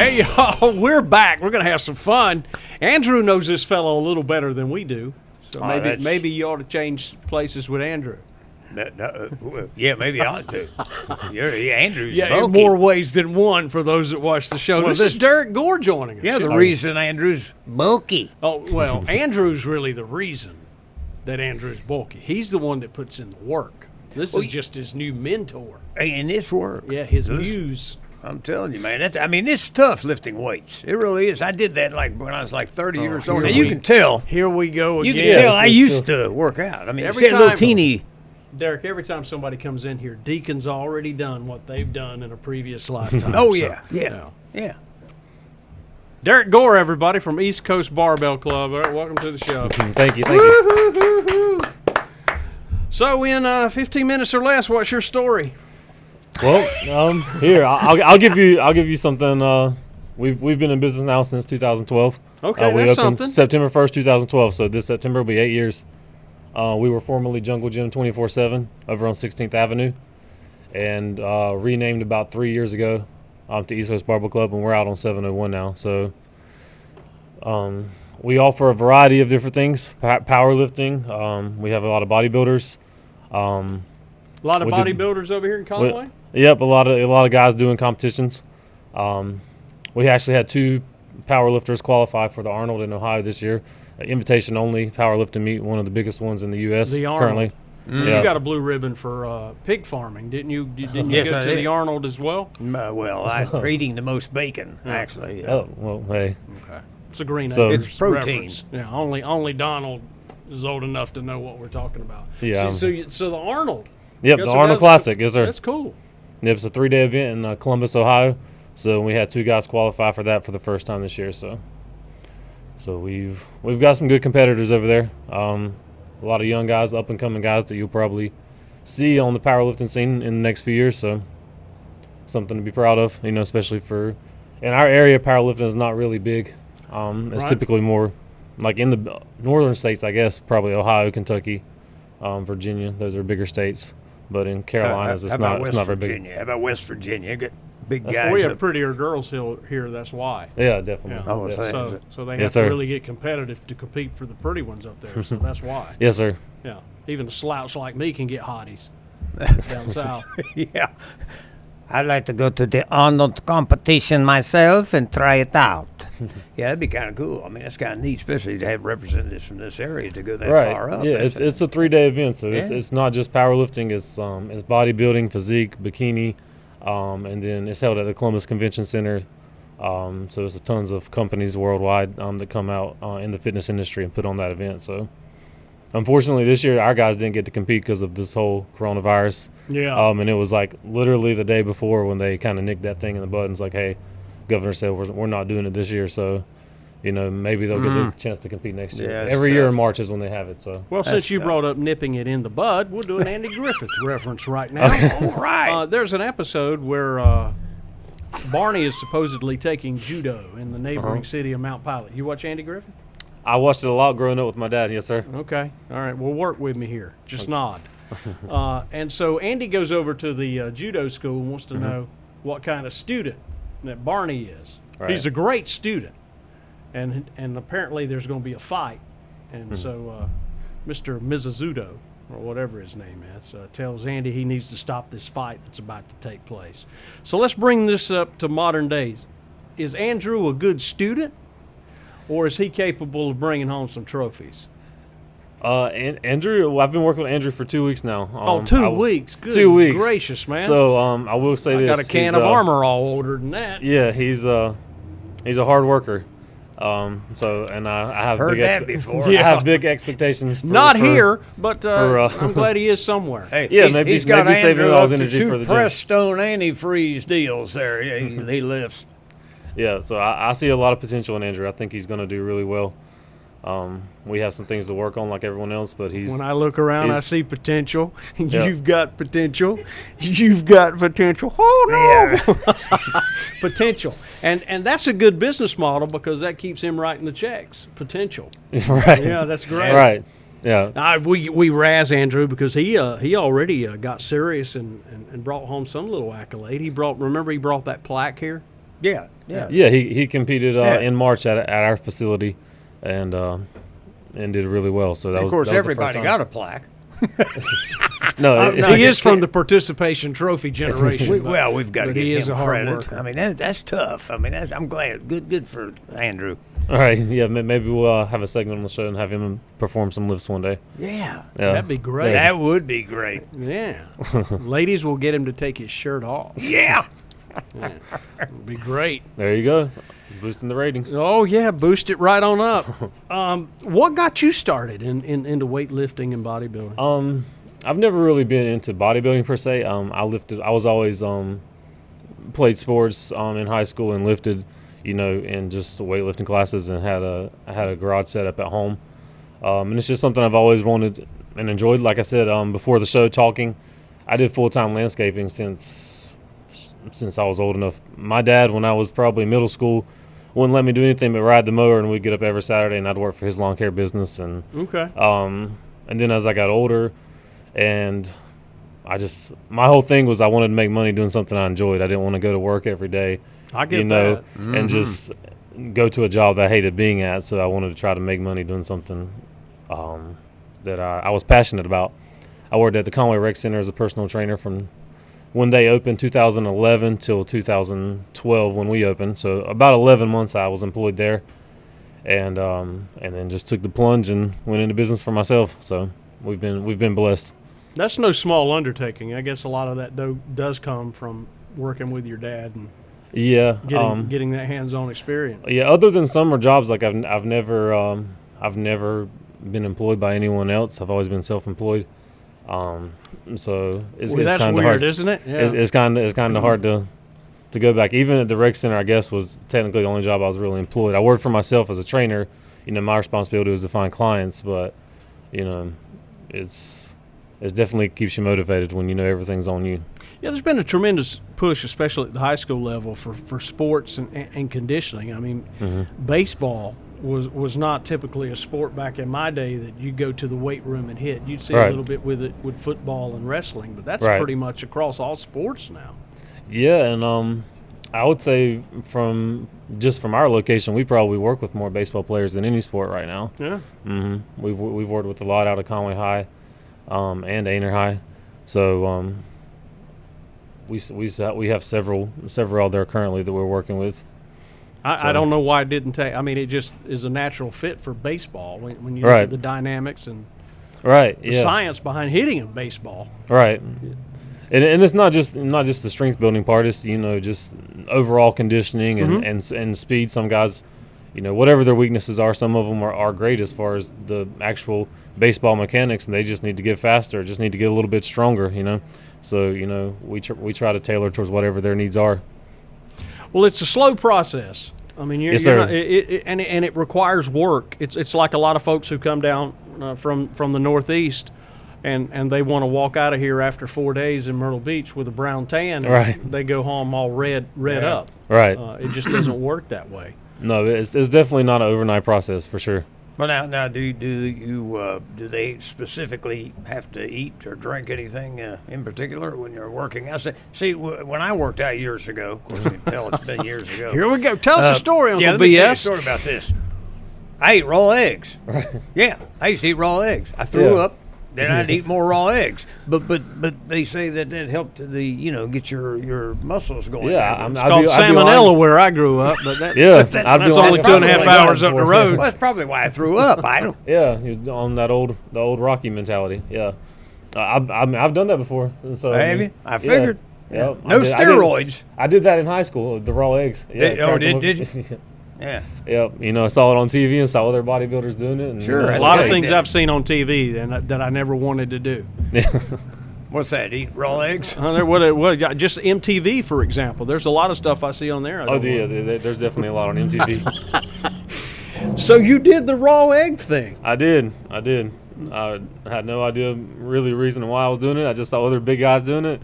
Hey, y'all, we're back. We're going to have some fun. Andrew knows this fellow a little better than we do. So maybe you ought to change places with Andrew. Yeah, maybe I ought to. Andrew's in bulky. more ways than one for those that watch the show. Well, this is Derek Gore joining us. Yeah, the reason Andrew's bulky. Oh, well, Andrew's really the reason that Andrew's bulky. He's the one that puts in the work. This is just his new mentor. And this work. Yeah, his muse. I'm telling you, man. It's tough lifting weights. It really is. I did that when I was 30 years old. Now, you can tell. Here we go again. You can tell I used to work out. I mean, every time, little teeny. Derek, every time somebody comes in here, Deacon's already done what they've done in a previous lifetime. Oh, yeah. Derek Gore, everybody, from East Coast Barbell Club. All right, welcome to the show. Thank you. So, in 15 minutes or less, what's your story? Well, here I'll give you something. We've been in business now since 2012. Okay, we that's opened something. September 1st, 2012. So this September will be 8 years. We were formerly Jungle Gym 24/7 over on 16th Avenue, and renamed about 3 years ago to East Coast Barbell Club, and we're out on 701 now. So we offer a variety of different things, powerlifting. We have a lot of bodybuilders. A lot of bodybuilders over here in Conway? Yep, a lot of guys doing competitions. We actually had 2 powerlifters qualify for the Arnold in Ohio this year. Invitation only powerlifting meet, one of the biggest ones in the U.S. The Arnold. Currently. You got a blue ribbon for pig farming, didn't you? Didn't you Yes, go I to did. the Arnold as well? I'm eating the most bacon, actually. Oh, well, hey. Okay. It's a green So- egg It's protein. reference. Yeah, only Donald is old enough to know what we're talking about. Yeah. So the Arnold. Yep, the Arnold Classic, yes, sir. That's cool. Yep, it's a 3-day event in Columbus, Ohio. So we had 2 guys qualify for that for the first time this year. So we've got some good competitors over there. A lot of young guys, up and coming guys that you'll probably see on the powerlifting scene in the next few years. So something to be proud of, especially in our area. Powerlifting is not really big. It's typically more like in the northern states, I guess, probably Ohio, Kentucky, Virginia. Those are bigger states. But in Carolinas, it's not very big. How about West Virginia? Got big guys. We have prettier girls here. That's why. Yeah, definitely. Yeah. Oh, Yeah. So they Yes, have to sir. really get competitive to compete for the pretty ones up there. So that's why. Yes, sir. Yeah. Even a slouch like me can get hotties down south. Yeah. I'd like to go to the Arnold competition myself and try it out. Yeah, that'd be kind of cool. I mean, that's kind of neat, especially to have representatives from this area to go that far up. Yeah, it's a 3-day event, so it's not just powerlifting. It's bodybuilding, physique, bikini, and then it's held at the Columbus Convention Center. So there's tons of companies worldwide that come out in the fitness industry and put on that event. So unfortunately, this year our guys didn't get to compete because of this whole coronavirus. Yeah. And it was literally the day before when they kind of nicked that thing in the bud. And it's hey, governor said we're not doing it this year, so maybe they'll get the chance to compete next year. Yeah, Every year in March is when they have it. So Well, since you brought up nipping it in the bud, we'll do an Andy Griffith reference right now. All right. There's an episode where Barney is supposedly taking judo in the neighboring city of Mount Pilot. You watch Andy Griffith? I watched it a lot growing up with my dad. Yes, sir. Okay. All right. Well, work with me here. Just nod. And so Andy goes over to the judo school and wants to know what kind of student that Barney is. Right. He's a great student. And apparently there's going to be a fight. And so Mr. Mizuzudo, or whatever his name is, tells Andy he needs to stop this fight that's about to take place. So let's bring this up to modern days. Is Andrew a good student, or is he capable of bringing home some trophies? Andrew, I've been working with Andrew for 2 weeks now. 2 weeks. Good 2 weeks. gracious, man. So I will say I this: got a can of armor all older than that. Yeah, he's a hard worker. And I have Heard big that before. I have big expectations. Not here, but I'm glad he is somewhere. Hey, Yeah, he's got saving Andrew all his up to energy 2 for the gym. pressed stone antifreeze deals there. He lifts. Yeah, so I see a lot of potential in Andrew. I think he's going to do really well. We have some things to work on like everyone else, but When I look around, I he's- see potential. Yeah. You've got potential. You've got potential. Oh, no. Yeah. Potential. And that's a good business model because that keeps him writing the checks. Potential. right. Yeah, that's great. Right. Yeah. We razz Andrew because he already got serious and brought home some little accolade. Remember he brought that plaque here? Yeah. Yeah, he competed Yeah. in March at our facility, and did really well. So that Of was course, that was the first everybody time. got a plaque. No, No, He is just from the participation trophy generation. We've got to but give he is him a hard credit. worker. I mean, that's tough. I mean, I'm glad. Good for Andrew. all right, yeah, maybe we'll have a segment on the show and have him perform some lifts one day. Yeah. Yeah, That'd be great. That would be great. Yeah. Ladies will get him to take his shirt off. Yeah. It'd be great. There you go, boosting the ratings. Oh, yeah, boost it right on up. What got you started into weightlifting and bodybuilding? I've never really been into bodybuilding per se. I was always played sports in high school and lifted, in just weightlifting classes, and I had a garage set up at home. And it's just something I've always wanted and enjoyed. Like I said before the show, talking, I did full-time landscaping since I was old enough. My dad, when I was probably middle school, wouldn't let me do anything but ride the mower, and we'd get up every Saturday, and I'd work for his lawn care business. And Okay. and then as I got older, and my whole thing was I wanted to make money doing something I enjoyed. I didn't want to go to work every day, I get that. and just go to a job that I hated being at. So I wanted to try to make money doing something that I was passionate about. I worked at the Conway Rec Center as a personal trainer from when they opened, 2011 till 2012 when we opened. So about 11 months I was employed there, and then just took the plunge and went into business for myself. So we've been blessed. That's no small undertaking. I guess a lot of that does come from working with your dad and Yeah, getting that hands-on experience. yeah. Other than summer jobs, like I've never been employed by anyone else. I've always been self-employed. So it's That's kind of weird, hard. isn't it? Yeah. It's kind of hard to go back. Even at the rec center, I guess, was technically the only job I was really employed. I worked for myself as a trainer. My responsibility was to find clients, but it's definitely keeps you motivated when you know everything's on you. Yeah, there's been a tremendous push, especially at the high school level, for sports and conditioning. I mean, baseball was not typically a sport back in my day that you go to the weight room and hit. You'd see a Right. little bit with it with football and wrestling, but that's Right. pretty much across all sports now. Yeah, and I would say from our location, we probably work with more baseball players than any sport right now. Yeah. We've worked with a lot out of Conway High, and Ainer High, so we have several out there currently that we're working with. I don't know why it didn't take. I mean, it just is a natural fit for baseball when you look Right. at the dynamics and Right. the Yeah. science behind hitting a baseball. Right. And it's not just the strength building part. It's just overall conditioning and speed. Some guys, whatever their weaknesses are, some of them are great as far as the actual baseball mechanics, and they just need to get faster, just need to get a little bit stronger. So we try to tailor towards whatever their needs are. Well, it's a slow process. I mean, Yes, sir. and it requires work. It's like a lot of folks who come down from the Northeast, and they want to walk out of here after 4 days in Myrtle Beach with a brown tan. And Right. They go home all red up. Right. It just doesn't work that way. No, it's definitely not an overnight process for sure. Well, now, do they specifically have to eat or drink anything in particular when you're working out? See, when I worked out years ago, of course you can tell it's been years ago. Here we go. Tell us a story, Uncle Yeah, let me tell you a BS. story about this. I ate raw eggs. Right. Yeah, I used to eat raw eggs. I threw Yeah. up. Then I'd eat more raw eggs. But they say that helped get your muscles going. Yeah, down. It's called salmonella where I grew up, but that, Yeah, That's that's what only that's 2.5 probably hours up the road. Well, that's probably why I threw up. I don't. Yeah, he was on the old Rocky mentality. Yeah, I've done that before. And so Have you? I figured. Yeah. No steroids. I did that in high school. The raw eggs. Yeah, Did you? Yeah. Yeah, I saw it on TV and saw other bodybuilders doing it. And, Sure, A that's lot of great. things I've seen on TV that I never wanted to do. What's that? Eat raw eggs? Just MTV, for example. There's a lot of stuff I see on there. I don't want. There's definitely a lot on MTV. So you did the raw egg thing. I did. I had no idea really reason why I was doing it. I just saw other big guys doing it,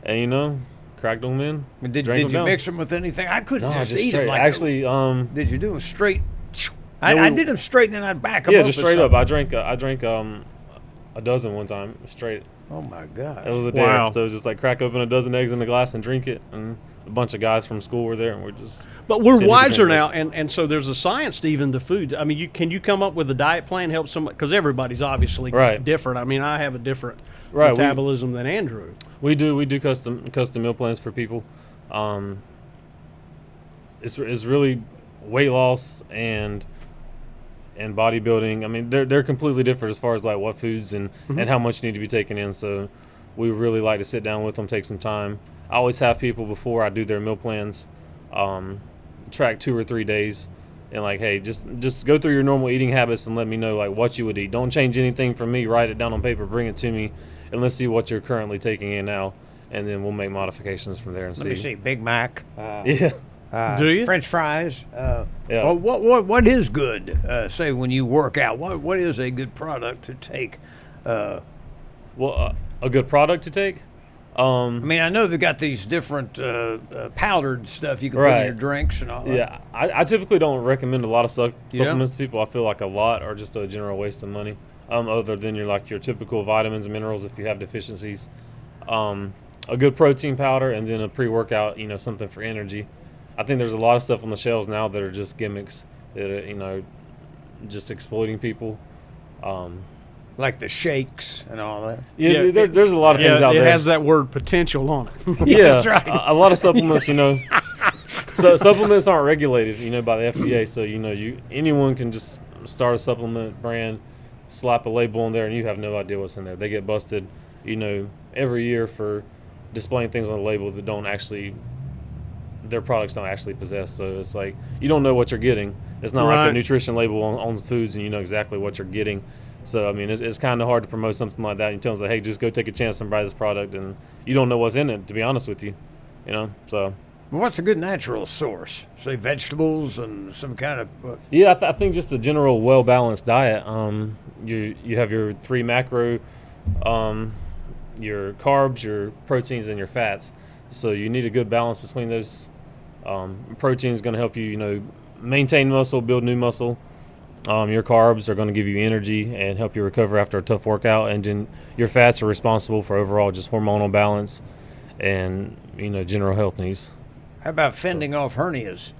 and cracked them in. Did drank you them down. mix them with anything? I couldn't No, just just eat them straight. like Actually, Did you do them straight? I did them straight, and then I'd back them yeah, up. just with straight up. something. I drank a dozen one time straight. Oh my God! It was a day. Wow. So it was just like crack open a dozen eggs in a glass and drink it. And a bunch of guys from school were there, and we're just. But we're seeing who can wiser drink now, this. and so there's a science to even the food. I mean, can you come up with a diet plan, help somebody? Because everybody's obviously Right. different. I mean, I have a different Right, metabolism than Andrew. We do custom meal plans for people. It's really weight loss and bodybuilding. I mean, they're completely different as far as like what foods and how much need to be taken in. So we really like to sit down with them, take some time. I always have people before I do their meal plans track 2 or 3 days and like, hey, just go through your normal eating habits and let me know like what you would eat. Don't change anything from me. Write it down on paper, bring it to me, and let's see what you're currently taking in now, and then we'll make modifications from there and Let me see. Big Mac. Yeah. Do you? French fries. Yeah. Well, what is good? Say when you work out, what is a good product to take? Well, a good product to take. I mean, I know they got these different powdered stuff you can put in Right. your drinks and all that. Yeah, I typically don't recommend a lot of You don't? supplements to people. I feel like a lot are just a general waste of money. Other than your typical vitamins and minerals if you have deficiencies. A good protein powder and then a pre-workout, something for energy. I think there's a lot of stuff on the shelves now that are just gimmicks that are, just exploiting people. Like the shakes and all that. Yeah, there's a lot of things out it there. has that word potential on it. Yeah, that's right. A lot of supplements, so supplements aren't regulated, by the FDA. So anyone can just start a supplement brand, slap a label on there, and you have no idea what's in there. They get busted, every year for displaying things on the label that their products don't actually possess. So it's like you don't know what you're getting. It's not like Right. a nutrition label on foods, and you know exactly what you're getting. So I mean, it's kind of hard to promote something like that. You tell them, like, hey, just go take a chance and buy this product, and you don't know what's in it. To be honest with you, So Well, what's a good natural source? Say vegetables and some kind of. yeah, I think just a general well balanced diet. You have your 3 macro, your carbs, your proteins, and your fats. So you need a good balance between those. Protein is going to help you, maintain muscle, build new muscle. Your carbs are going to give you energy and help you recover after a tough workout, and then your fats are responsible for overall just hormonal balance and general health needs. How about fending off hernias?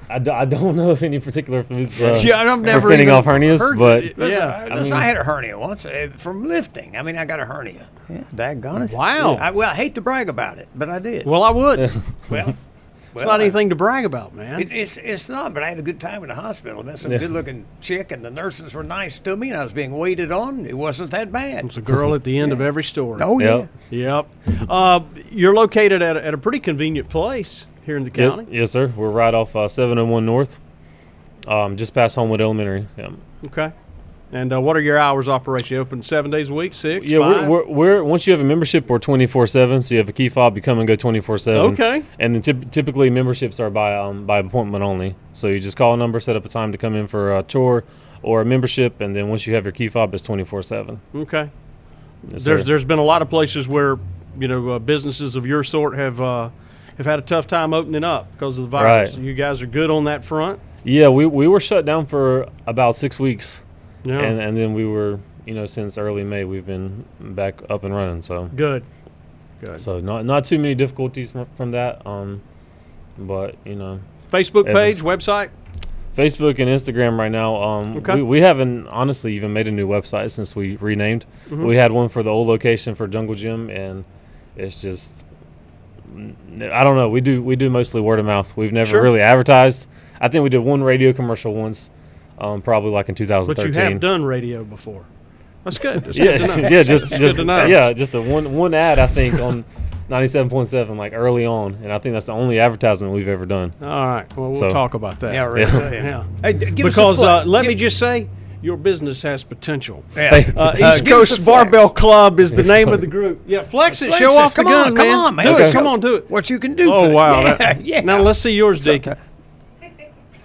I don't know if any particular foods Yeah, I've never for fending even off hernias, heard but it. Listen, Yeah, I had a hernia once from lifting. I mean, I got a hernia. Yeah, daggone it. Wow. I hate to brag about it, but I did. Well, I would. It's Well, not anything to brag about, man. It's not, but I had a good time in the hospital. I met some good-looking chick, and the nurses were nice to me, and I was being waited on. It wasn't that bad. It's a girl at the end of every story. Oh, yeah. Yep. Yep. You're located at a pretty convenient place here in the county. Yep. Yes, sir. We're right off 701 North, just past Homewood Elementary. Yeah. Okay. And what are your hours of operation? You open 7 days a week, 6, Yeah, 5? we're once you have a membership, we're 24/7. So you have a key fob, you come and go 24/7. Okay. And then typically memberships are by appointment only. So you just call a number, set up a time to come in for a tour or a membership, and then once you have your key fob, it's 24/7. Okay. Yes, sir. There's been a lot of places where businesses of your sort have had a tough time opening up because of the virus. Right. You guys are good on that front. Yeah, we were shut down for about 6 weeks. Yeah. And then we were, since early May, we've been back up and running. So Good. so not too many difficulties from that. But Facebook page, website. Facebook and Instagram right now. Okay. We haven't honestly even made a new website since we renamed. We had one for the old location for Jungle Gym, and it's just I don't know. We do mostly word of mouth. We've never Sure. really advertised. I think we did one radio commercial once. Probably like in But 2013. you have done radio before. That's good. That's Yeah, good to know. yeah, just Good to know. yeah, just a one ad I think on 97.7 like early on, and I think that's the only advertisement we've ever done. All right. Well, we'll So- talk about that. Yeah, really. Yeah. Hey, give Because us a flex. let me just say, your business has potential. Yeah. East give us a Coast flex. Barbell Club is the name of the group. Yeah, flex it. Flex Show it. off the Come gun, on, man. come on, man. Do Okay. it. Come on, do it. What you can do. Oh, for it. wow. Yeah, yeah. Now let's see yours, Deacon.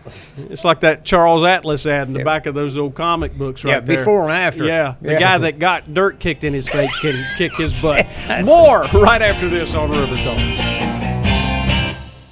It's like that Charles Atlas ad in the back of those old comic books right Yeah, there. before and after. Yeah, the Yeah. guy that got dirt kicked in his face can kick his butt. More right after this on River Talk.